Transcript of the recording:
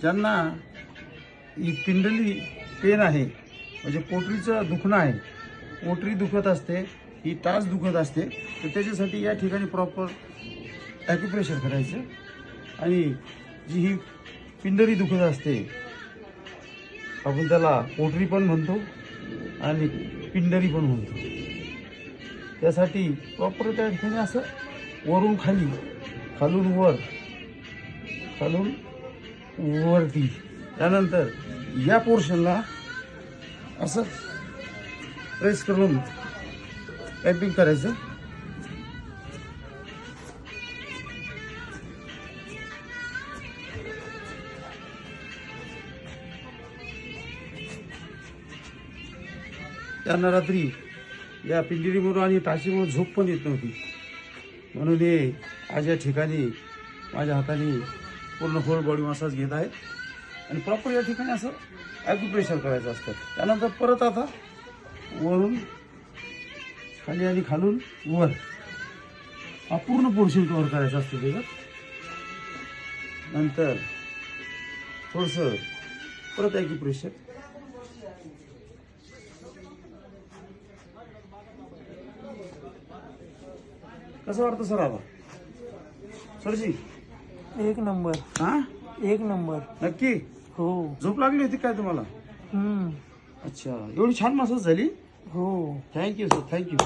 ज्यांना ही पिंडली पेन आहे म्हणजे पोटरीचं दुखणं आहे, पोटरी दुखत असते, ही टाच दुखत असते, तर त्याच्यासाठी या ठिकाणी प्रॉपर ॲक्युप्रेशर करायचं. आणि जी ही पिंडरी दुखत असते, आपण त्याला पोटरी पण म्हणतो आणि पिंडरी पण म्हणतो, त्यासाठी प्रॉपर त्या ठिकाणी असं वरून खाली, खालून वर, खालून वरती, त्यानंतर या पोर्शनला असं प्रेस करून टायपिंग करायचं. त्यांना रात्री या पिंजरीमुळे आणि टाचीमुळे झोप पण येत नव्हती, म्हणून हे आज या ठिकाणी माझ्या हाताने पूर्ण होल बॉडी मसाज घेत आहे आणि प्रॉपर या ठिकाणी असं ॲक्युप्रेशर करायचं असतं. त्यानंतर परत आता वरून खाली आणि खालून वर हा पूर्ण पोर्शन कव्हर करायचं असतं त्याच्यात. नंतर थोडंसं परत ॲक्युप्रेशर. कसं वाटतं सर आता सरजी? एक नंबर. हा, एक नंबर. नक्की? हो. झोप लागली होती काय तुम्हाला? अच्छा, एवढी छान मसाज झाली. हो. Thank you sir, thank you.